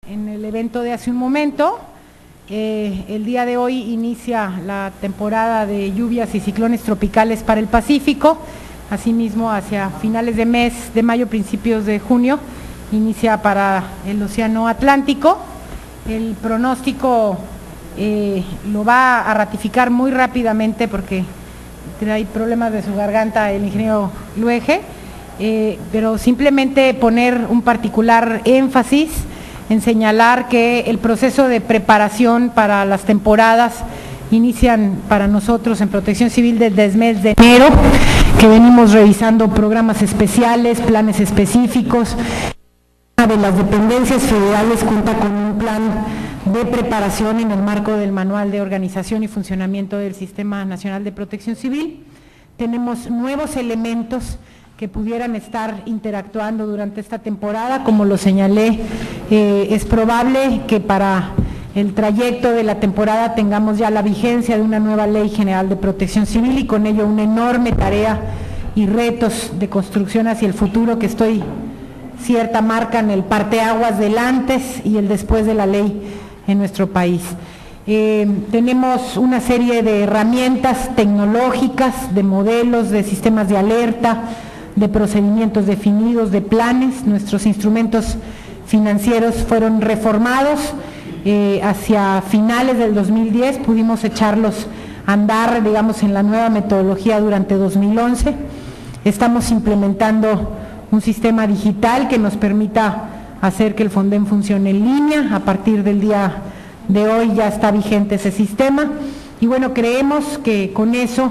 En el evento de hace un momento, el día de hoy inicia la temporada de lluvias y ciclones tropicales para el Pacífico. Asimismo, hacia finales de mes de mayo, principios de junio, inicia para el Océano Atlántico. El pronóstico lo va a ratificar muy rápidamente porque hay problemas de su garganta el ingeniero Luege, pero simplemente poner un particular énfasis en señalar que el proceso de preparación para las temporadas inician para nosotros en Protección Civil desde el mes de enero, que venimos revisando programas especiales, planes específicos. Una de las dependencias federales cuenta con un plan de preparación en el marco del Manual de Organización y Funcionamiento del Sistema Nacional de Protección Civil. Tenemos nuevos elementos que pudieran estar interactuando durante esta temporada. Como lo señalé, es probable que para el trayecto de la temporada tengamos ya la vigencia de una nueva Ley General de Protección Civil y con ello una enorme tarea y retos de construcción hacia el futuro que estoy cierta marcan el parteaguas del antes y el después de la ley en nuestro país. Tenemos una serie de herramientas tecnológicas, de modelos, de sistemas de alerta, de procedimientos definidos, de planes. Nuestros instrumentos financieros fueron reformados hacia finales del 2010, pudimos echarlos a andar, digamos, en la nueva metodología durante 2011. Estamos implementando un sistema digital que nos permita hacer que el Fonden funcione en línea. A partir del día de hoy ya está vigente ese sistema y bueno, creemos que con eso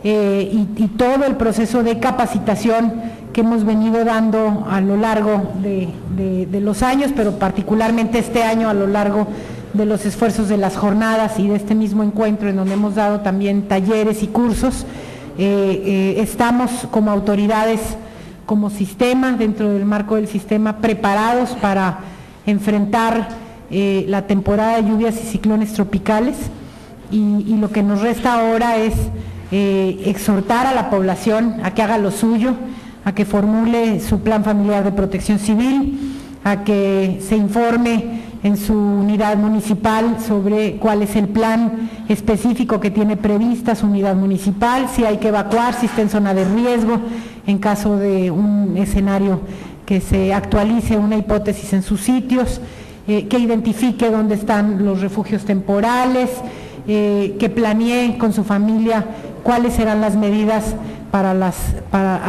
y todo el proceso de capacitación que hemos venido dando a lo largo de los años, pero particularmente este año a lo largo de los esfuerzos de las jornadas y de este mismo encuentro en donde hemos dado también talleres y cursos, estamos como autoridades, como sistema, dentro del marco del sistema, preparados para enfrentar la temporada de lluvias y ciclones tropicales y lo que nos resta ahora es exhortar a la población a que haga lo suyo, a que formule su plan familiar de protección civil, a que se informe en su unidad municipal sobre cuál es el plan específico que tiene prevista su unidad municipal, si hay que evacuar, si está en zona de riesgo, en caso de un escenario que se actualice una hipótesis en sus sitios, que identifique dónde están los refugios temporales, que planee con su familia cuáles serán las medidas para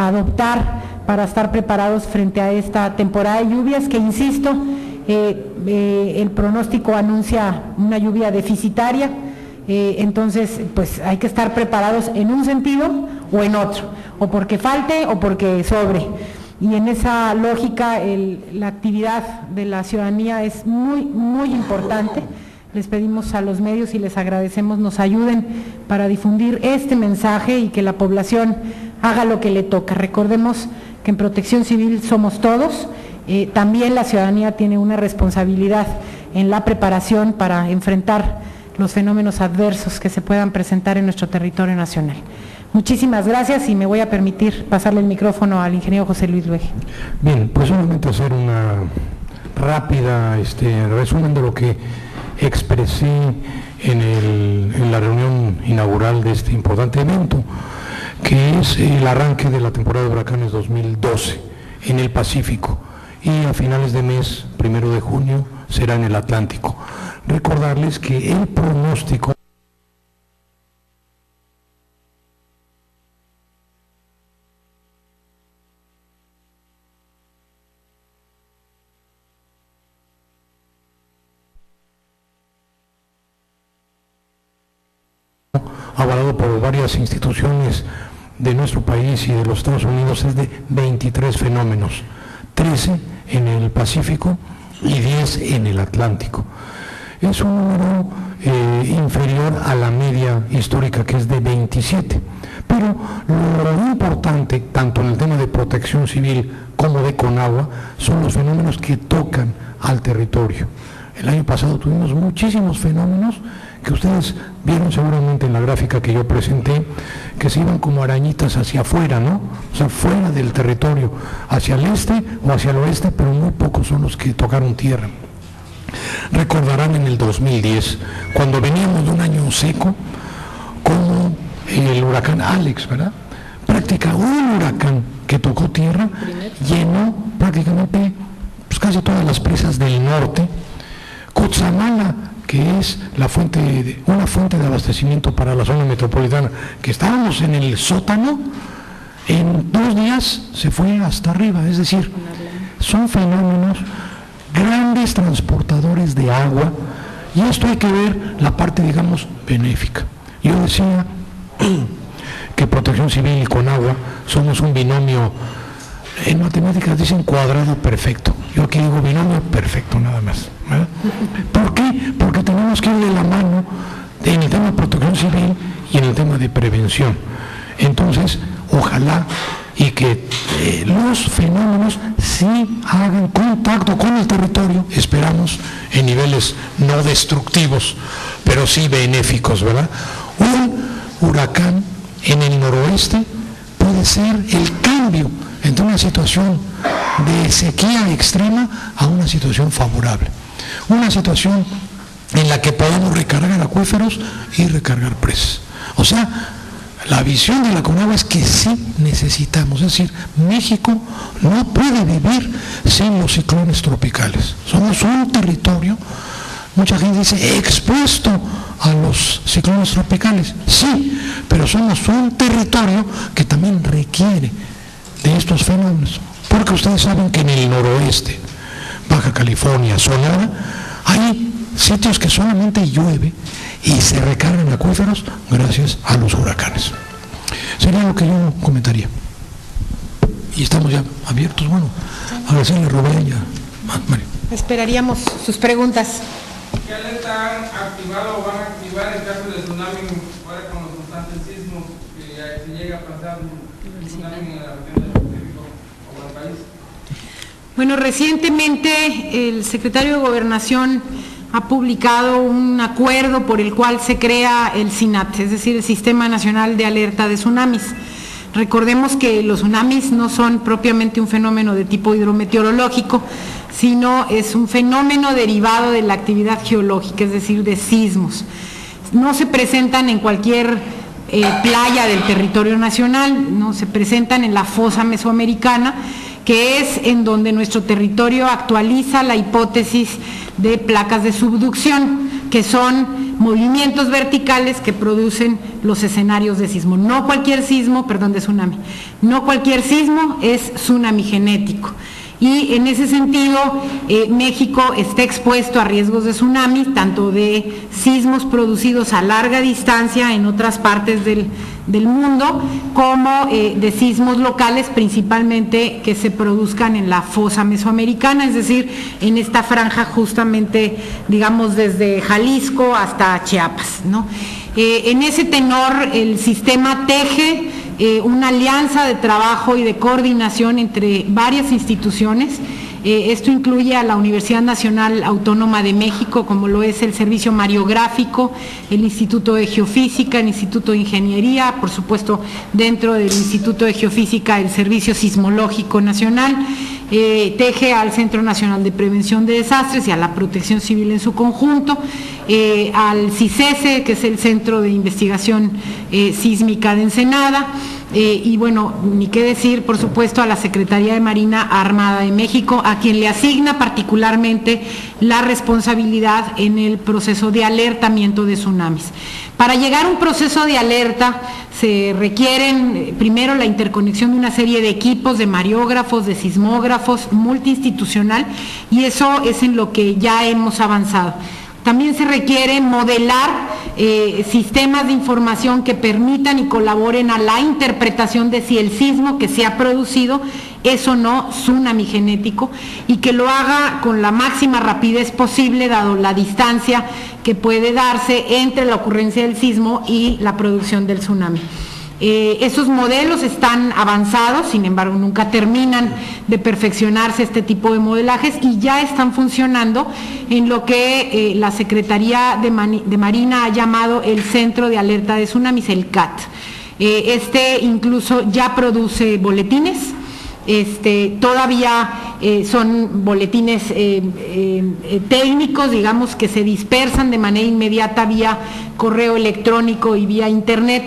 adoptar, para estar preparados frente a esta temporada de lluvias, que insisto, el pronóstico anuncia una lluvia deficitaria, entonces pues hay que estar preparados en un sentido o en otro, o porque falte o porque sobre. Y en esa lógica la actividad de la ciudadanía es muy, muy importante. Les pedimos a los medios y les agradecemos nos ayuden para difundir este mensaje y que la población haga lo que le toca. Recordemos que en Protección Civil somos todos, también la ciudadanía tiene una responsabilidad en la preparación para enfrentar los fenómenos adversos que se puedan presentar en nuestro territorio nacional. Muchísimas gracias y me voy a permitir pasarle el micrófono al ingeniero José Luis Luege. Bien, pues solamente hacer una rápida resumen de lo que expresé en la reunión inaugural de este importante evento, que es el arranque de la temporada de huracanes 2012 en el Pacífico y a finales de mes, 1 de junio, será en el Atlántico. Recordarles que el pronóstico avalado por varias instituciones de nuestro país y de los Estados Unidos es de 23 fenómenos, 13 en el Pacífico y 10 en el Atlántico. Es un número inferior a la media histórica, que es de 27. Pero lo importante, tanto en el tema de protección civil como de Conagua, son los fenómenos que tocan al territorio. El año pasado tuvimos muchísimos fenómenos que ustedes vieron seguramente en la gráfica que yo presenté, que se iban como arañitas hacia afuera, ¿no? O sea, fuera del territorio, hacia el este o hacia el oeste, pero muy pocos son los que tocaron tierra. recordarán en el 2010, cuando veníamos de un año seco, como el huracán Alex, ¿verdad? Un huracán que tocó tierra, llenó prácticamente pues, casi todas las presas del norte. Cutzamala, que es una fuente de abastecimiento para la zona metropolitana, que estábamos en el sótano, en 2 días se fue hasta arriba, es decir, son fenómenos, grandes transportadores de agua, y esto hay que ver la parte, digamos, benéfica. Yo decía que Protección Civil y Conagua somos un binomio, en matemáticas dicen cuadrado perfecto, yo aquí digo binomio perfecto nada más, ¿verdad? ¿Por qué? Porque tenemos que ir de la mano en el tema de protección civil y en el tema de prevención. Entonces, ojalá y que los fenómenos sí hagan contacto con el territorio, esperamos en niveles no destructivos, pero sí benéficos, ¿verdad? Un huracán en el noroeste puede ser el cambio entre una situación de sequía extrema a una situación favorable, una situación en la que podamos recargar acuíferos y recargar presas. O sea, la visión de la Conagua es que sí necesitamos, es decir, México no puede vivir sin los ciclones tropicales. Somos un territorio, mucha gente dice, expuesto a los ciclones tropicales. Sí, pero somos un territorio que también requiere de estos fenómenos. Porque ustedes saben que en el noroeste, Baja California, Sonora, hay sitios que solamente llueve y se recargan acuíferos gracias a los huracanes. Sería lo que yo comentaría. Y estamos ya abiertos, bueno, agradecerle a Rubén y a Mario. Esperaríamos sus preguntas. ¿Qué alerta han activado o van a activar en caso de tsunami ahora con los constantes sismos que se llega a pasar un tsunami en la región del Pacífico o en el país? Bueno, recientemente el secretario de Gobernación ha publicado un acuerdo por el cual se crea el SINAT, es decir, el Sistema Nacional de Alerta de Tsunamis. Recordemos que los tsunamis no son propiamente un fenómeno de tipo hidrometeorológico, sino es un fenómeno derivado de la actividad geológica, es decir, de sismos. No se presentan en cualquier playa del territorio nacional, no se presentan en la fosa mesoamericana, que es en donde nuestro territorio actualiza la hipótesis de placas de subducción, que son movimientos verticales que producen los escenarios de sismo. No cualquier sismo, perdón, de tsunami, no cualquier sismo es tsunami genético. Y en ese sentido, México está expuesto a riesgos de tsunami, tanto de sismos producidos a larga distancia en otras partes del mundo, como de sismos locales, principalmente que se produzcan en la fosa mesoamericana, es decir, en esta franja justamente, digamos, desde Jalisco hasta Chiapas, ¿no? En ese tenor, el sistema teje una alianza de trabajo y de coordinación entre varias instituciones. Esto incluye a la Universidad Nacional Autónoma de México, como lo es el Servicio Mariográfico, el Instituto de Geofísica, el Instituto de Ingeniería, por supuesto dentro del Instituto de Geofísica el Servicio Sismológico Nacional, teje al Centro Nacional de Prevención de Desastres y a la Protección Civil en su conjunto, al CICESE, que es el Centro de Investigación Sísmica de Ensenada, y bueno, ni qué decir, por supuesto, a la Secretaría de Marina Armada de México, a quien le asigna particularmente la responsabilidad en el proceso de alertamiento de tsunamis. Para llegar a un proceso de alerta se requieren primero la interconexión de una serie de equipos, de mariógrafos, de sismógrafos, multiinstitucional, y eso es en lo que ya hemos avanzado. También se requiere modelar sistemas de información que permitan y colaboren a la interpretación de si el sismo que se ha producido es o no tsunami genético, y que lo haga con la máxima rapidez posible, dado la distancia que puede darse entre la ocurrencia del sismo y la producción del tsunami. Esos modelos están avanzados, sin embargo nunca terminan de perfeccionarse este tipo de modelajes, y ya están funcionando en lo que la Secretaría de Marina ha llamado el Centro de Alerta de Tsunamis, el CAT. Este incluso ya produce boletines, todavía son boletines técnicos, digamos, que se dispersan de manera inmediata vía correo electrónico y vía internet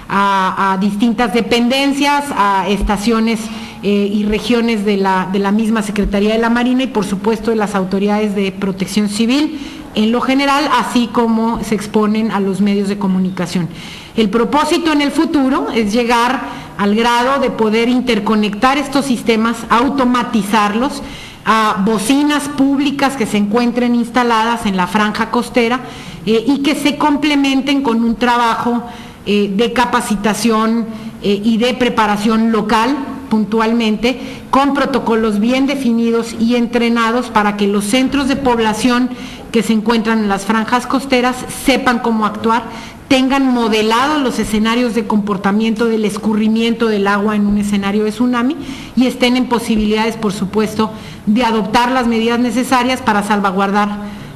a distintas dependencias, a estaciones y regiones de la misma Secretaría de la Marina y por supuesto de las autoridades de protección civil en lo general, así como se exponen a los medios de comunicación. El propósito en el futuro es llegar al grado de poder interconectar estos sistemas, automatizarlos a bocinas públicas que se encuentren instaladas en la franja costera y que se complementen con un trabajo de capacitación y de preparación local, puntualmente, con protocolos bien definidos y entrenados para que los centros de población que se encuentran en las franjas costeras sepan cómo actuar, tengan modelados los escenarios de comportamiento del escurrimiento del agua en un escenario de tsunami y estén en posibilidades, por supuesto, de adoptar las medidas necesarias para salvaguardar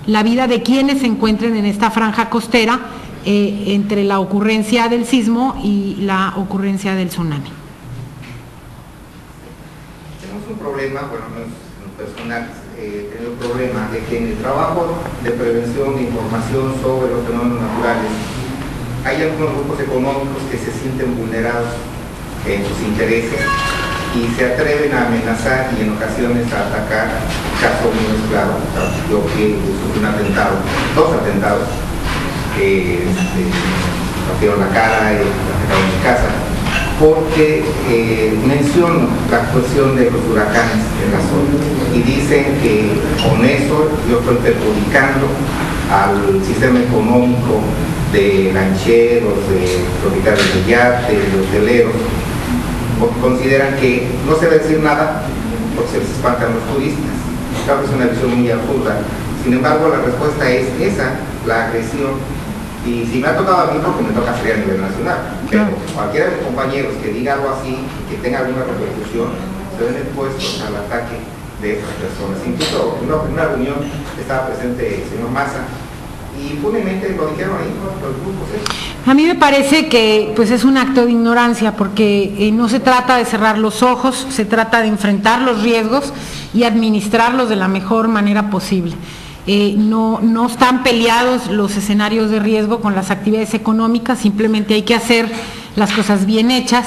la vida de quienes se encuentren en esta franja costera entre la ocurrencia del sismo y la ocurrencia del tsunami. Tenemos un problema, bueno, no es personal, tenemos un problema de que en el trabajo de prevención e información sobre los fenómenos naturales hay algunos grupos económicos que se sienten vulnerados en sus intereses y se atreven a amenazar y en ocasiones a atacar. Caso mío es claro, yo que sufrí un atentado, 2 atentados, que partieron la cara y atacaron mi casa, porque menciono la cuestión de los huracanes en la zona y dicen que con eso yo estoy perjudicando al sistema económico de lancheros, de propietarios de yates, de hoteleros, porque consideran que no se debe decir nada porque se les espantan los turistas. Claro que es una visión muy absurda. Sin embargo, la respuesta es esa, la agresión. Y si me ha tocado a mí, porque me toca salir a nivel nacional, pero cualquiera de mis compañeros que diga algo así, que tenga alguna repercusión, se ven expuestos al ataque de estas personas. Incluso en una reunión estaba presente el señor Maza, y impunemente lo dijeron ahí, los grupos. A mí me parece que pues es un acto de ignorancia, porque no se trata de cerrar los ojos, se trata de enfrentar los riesgos y administrarlos de la mejor manera posible. No están peleados los escenarios de riesgo con las actividades económicas, simplemente hay que hacer las cosas bien hechas,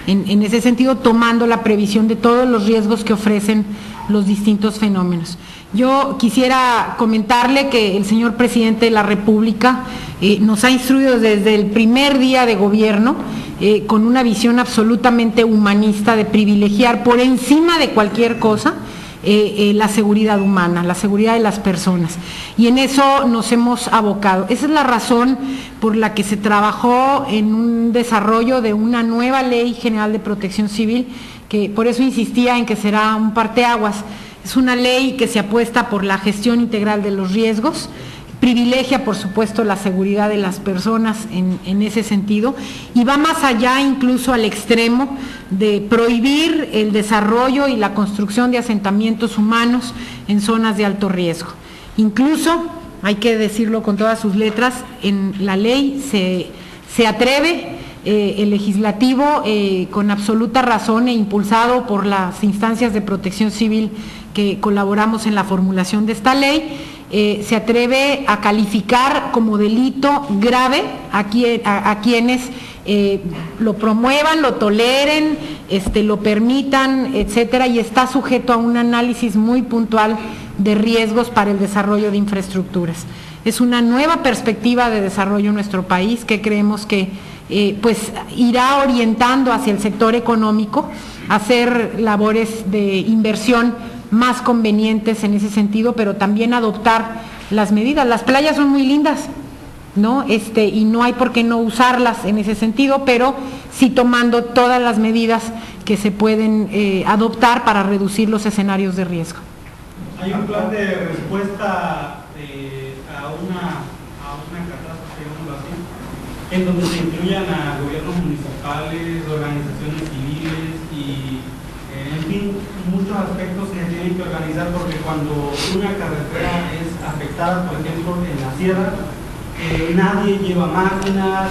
en ese sentido tomando la previsión de todos los riesgos que ofrecen los distintos fenómenos. Yo quisiera comentarle que el señor presidente de la República nos ha instruido desde el primer día de gobierno con una visión absolutamente humanista de privilegiar por encima de cualquier cosa la seguridad humana, la seguridad de las personas, y en eso nos hemos abocado. Esa es la razón por la que se trabajó en un desarrollo de una nueva Ley General de Protección Civil, que por eso insistía en que será un parteaguas. Es una ley que se apuesta por la gestión integral de los riesgos, privilegia, por supuesto, la seguridad de las personas en ese sentido, y va más allá, incluso al extremo de prohibir el desarrollo y la construcción de asentamientos humanos en zonas de alto riesgo. Incluso, hay que decirlo con todas sus letras, en la ley se atreve el legislativo, con absoluta razón e impulsado por las instancias de protección civil que colaboramos en la formulación de esta ley, se atreve a calificar como delito grave a quienes lo promuevan, lo toleren, lo permitan, etcétera, y está sujeto a un análisis muy puntual de riesgos para el desarrollo de infraestructuras. Es una nueva perspectiva de desarrollo en nuestro país que creemos que pues irá orientando hacia el sector económico a hacer labores de inversión más convenientes en ese sentido, pero también adoptar las medidas. Las playas son muy lindas, ¿no? Y no hay por qué no usarlas en ese sentido, pero sí tomando todas las medidas que se pueden adoptar para reducir los escenarios de riesgo. Hay un plan de respuesta a una catástrofe, digámoslo así, en donde se incluyan a gobiernos municipales, organizaciones civiles y, en fin, muchos aspectos que se tienen que organizar, porque cuando una carretera es afectada, por ejemplo, en la sierra, nadie lleva máquinas,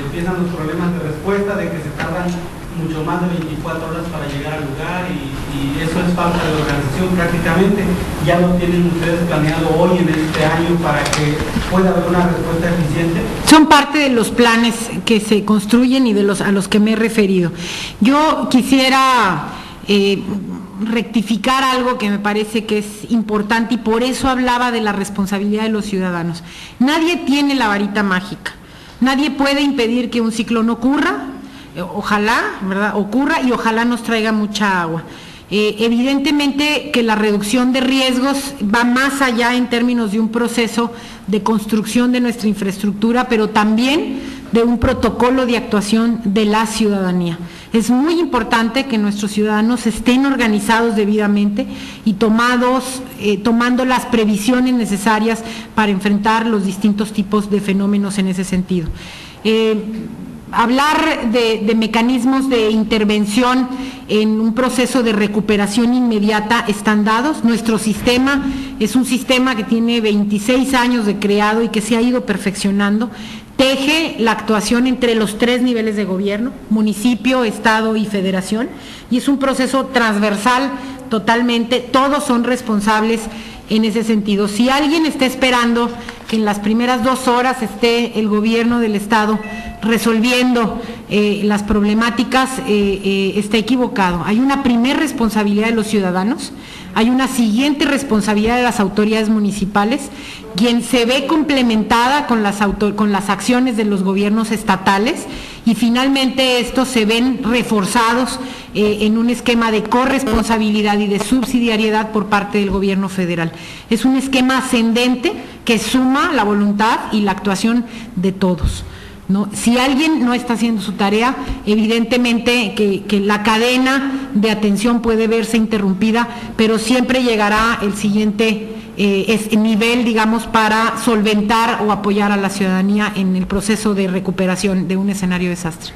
empiezan los problemas de respuesta, de que se tardan mucho más de 24 horas para llegar al lugar y eso es falta de organización prácticamente. Ya lo tienen ustedes planeado hoy en este año para que pueda haber una respuesta eficiente. Son parte de los planes que se construyen y a los que me he referido. Yo quisiera rectificar algo que me parece que es importante y por eso hablaba de la responsabilidad de los ciudadanos. Nadie tiene la varita mágica, nadie puede impedir que un ciclón ocurra, ojalá, ¿verdad?, ocurra y ojalá nos traiga mucha agua. Evidentemente que la reducción de riesgos va más allá en términos de un proceso de construcción de nuestra infraestructura, pero también de un protocolo de actuación de la ciudadanía. Es muy importante que nuestros ciudadanos estén organizados debidamente y tomando las previsiones necesarias para enfrentar los distintos tipos de fenómenos en ese sentido. Hablar de mecanismos de intervención en un proceso de recuperación inmediata están dados. Nuestro sistema es un sistema que tiene 26 años de creado y que se ha ido perfeccionando. Teje la actuación entre los 3 niveles de gobierno, municipio, estado y federación, y es un proceso transversal totalmente, todos son responsables en ese sentido. Si alguien está esperando que en las primeras 2 horas esté el gobierno del estado resolviendo las problemáticas, está equivocado. Hay una primera responsabilidad de los ciudadanos, hay una siguiente responsabilidad de las autoridades municipales, quien se ve complementada con las acciones de los gobiernos estatales y finalmente estos se ven reforzados en un esquema de corresponsabilidad y de subsidiariedad por parte del gobierno federal. Es un esquema ascendente que suma la voluntad y la actuación de todos, ¿no? Si alguien no está haciendo su tarea, evidentemente que la cadena de atención puede verse interrumpida, pero siempre llegará el siguiente nivel, digamos, para solventar o apoyar a la ciudadanía en el proceso de recuperación de un escenario de desastre.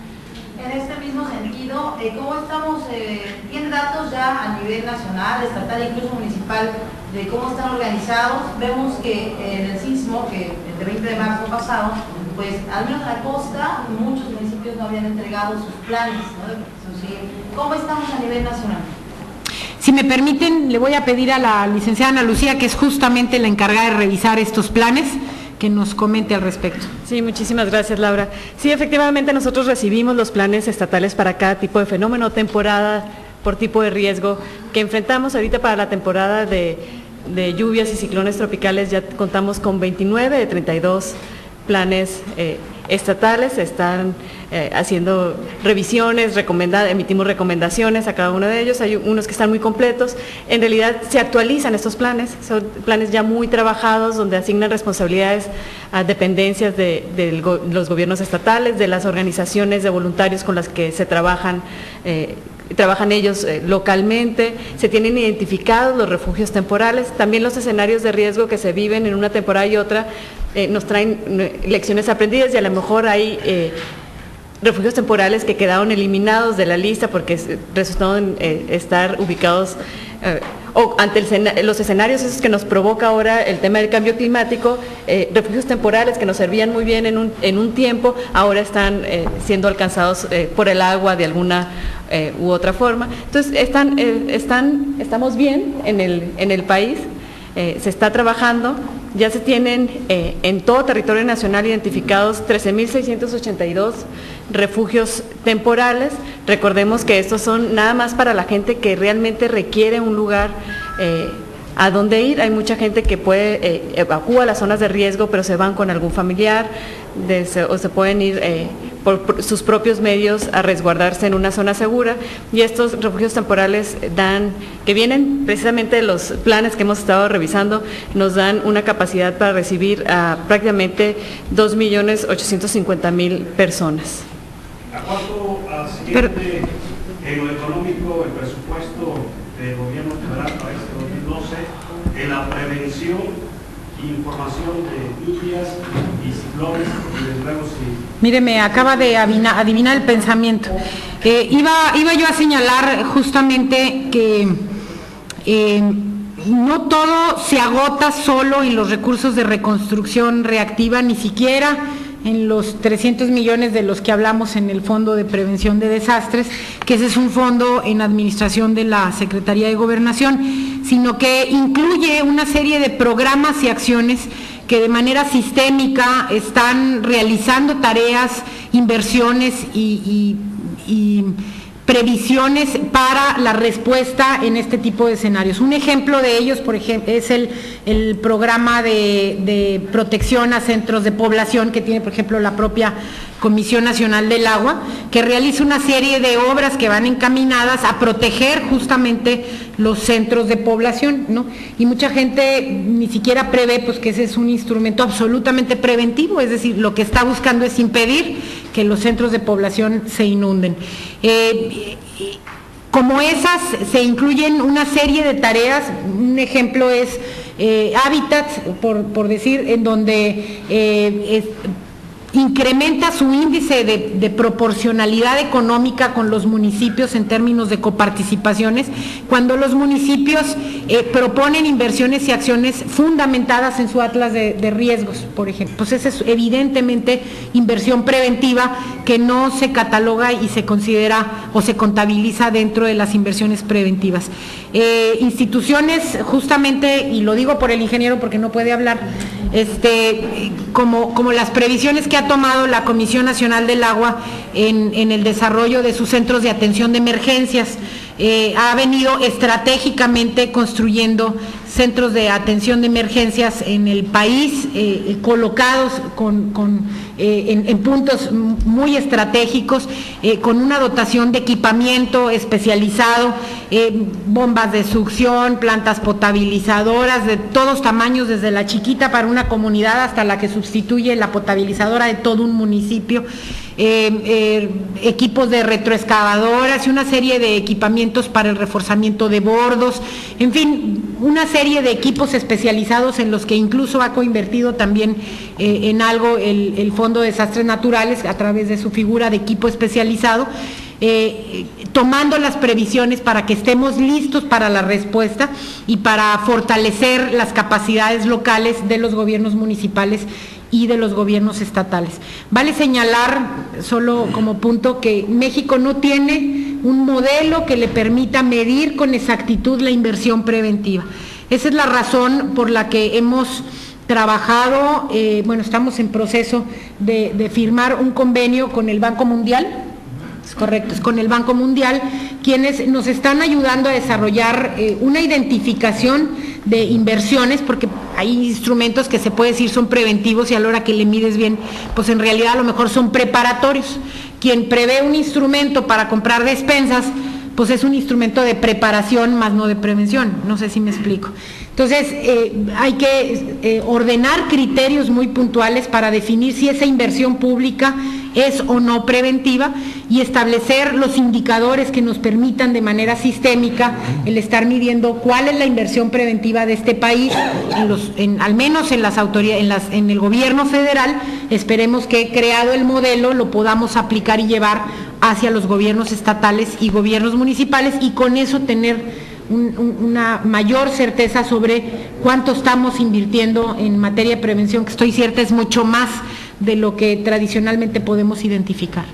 En este mismo sentido, ¿cómo estamos? ¿Tiene datos ya a nivel nacional, estatal e incluso municipal de cómo están organizados? Vemos que en el sismo, que el 20 de marzo pasado, pues al menos en la costa, muchos municipios no habían entregado sus planes, ¿no? ¿Cómo estamos a nivel nacional? Si me permiten, le voy a pedir a la licenciada Ana Lucía, que es justamente la encargada de revisar estos planes, que nos comente al respecto. Sí, muchísimas gracias, Laura. Sí, efectivamente nosotros recibimos los planes estatales para cada tipo de fenómeno, temporada por tipo de riesgo que enfrentamos ahorita para la temporada de lluvias y ciclones tropicales. Ya contamos con 29 de 32 planes estatales, están haciendo revisiones, emitimos recomendaciones a cada uno de ellos. Hay unos que están muy completos. En realidad se actualizan estos planes, son planes ya muy trabajados donde asignan responsabilidades a dependencias de los gobiernos estatales, de las organizaciones de voluntarios con las que se trabajan ellos localmente. Se tienen identificados los refugios temporales, también los escenarios de riesgo que se viven en una temporada y otra nos traen lecciones aprendidas y a lo mejor hay refugios temporales que quedaron eliminados de la lista porque resultaron estar ubicados o ante los escenarios esos que nos provoca ahora el tema del cambio climático. Refugios temporales que nos servían muy bien en un tiempo, ahora están siendo alcanzados por el agua de alguna u otra forma. Entonces estamos bien en el país, se está trabajando. Ya se tienen en todo territorio nacional identificados 13.682 refugios temporales. Recordemos que estos son nada más para la gente que realmente requiere un lugar a dónde ir. Hay mucha gente que evacúa las zonas de riesgo, pero se van con algún familiar o se pueden ir por sus propios medios a resguardarse en una zona segura. Y estos refugios temporales que vienen precisamente de los planes que hemos estado revisando, nos dan una capacidad para recibir a prácticamente 2.850.000 personas. ¿A cuánto asciende en lo económico el presupuesto del gobierno federal para este 2012 en la prevención e información de lluvias y ciclones y desde luego Mire, me acaba de adivinar el pensamiento. Iba yo a señalar justamente que no todo se agota solo en los recursos de reconstrucción reactiva, ni siquiera en los 300 millones de los que hablamos en el Fondo de Prevención de Desastres, que ese es un fondo en administración de la Secretaría de Gobernación, sino que incluye una serie de programas y acciones que de manera sistémica están realizando tareas, inversiones y previsiones para la respuesta en este tipo de escenarios. Un ejemplo de ellos, por ejemplo, es el programa de protección a centros de población que tiene, por ejemplo, la propia Comisión Nacional del Agua, que realiza una serie de obras que van encaminadas a proteger justamente los centros de población, ¿no? Y mucha gente ni siquiera prevé pues que ese es un instrumento absolutamente preventivo, es decir, lo que está buscando es impedir que los centros de población se inunden. Como esas se incluyen una serie de tareas, un ejemplo es Hábitats, por decir, en donde incrementa su índice de proporcionalidad económica con los municipios en términos de coparticipaciones, cuando los municipios proponen inversiones y acciones fundamentadas en su atlas de riesgos, por ejemplo. Pues esa es evidentemente inversión preventiva que no se cataloga y se considera o se contabiliza dentro de las inversiones preventivas. Instituciones, justamente, y lo digo por el ingeniero porque no puede hablar, como las previsiones que ha tomado la Comisión Nacional del Agua en el desarrollo de sus centros de atención de emergencias, ha venido estratégicamente construyendo centros de atención de emergencias en el país, colocados en puntos muy estratégicos, con una dotación de equipamiento especializado, bombas de succión, plantas potabilizadoras de todos tamaños, desde la chiquita para una comunidad hasta la que sustituye la potabilizadora de todo un municipio, equipos de retroexcavadoras y una serie de equipamientos para el reforzamiento de bordos, en fin, una serie de equipos especializados en los que incluso ha coinvertido también en algo el Fondo de Desastres Naturales a través de su figura de equipo especializado, tomando las previsiones para que estemos listos para la respuesta y para fortalecer las capacidades locales de los gobiernos municipales y de los gobiernos estatales. Vale señalar, solo como punto, que México no tiene un modelo que le permita medir con exactitud la inversión preventiva. Esa es la razón por la que hemos trabajado, estamos en proceso de firmar un convenio con el Banco Mundial. Es correcto, es con el Banco Mundial, quienes nos están ayudando a desarrollar una identificación de inversiones, porque hay instrumentos que se puede decir son preventivos y a la hora que le mides bien, pues en realidad a lo mejor son preparatorios. Quien prevé un instrumento para comprar despensas, pues es un instrumento de preparación más no de prevención, no sé si me explico. Entonces, hay que ordenar criterios muy puntuales para definir si esa inversión pública es o no preventiva y establecer los indicadores que nos permitan de manera sistémica el estar midiendo cuál es la inversión preventiva de este país, al menos en las autoridades, en el gobierno federal. Esperemos que, creado el modelo, lo podamos aplicar y llevar hacia los gobiernos estatales y gobiernos municipales, y con eso tener una mayor certeza sobre cuánto estamos invirtiendo en materia de prevención, que estoy cierta es mucho más de lo que tradicionalmente podemos identificar.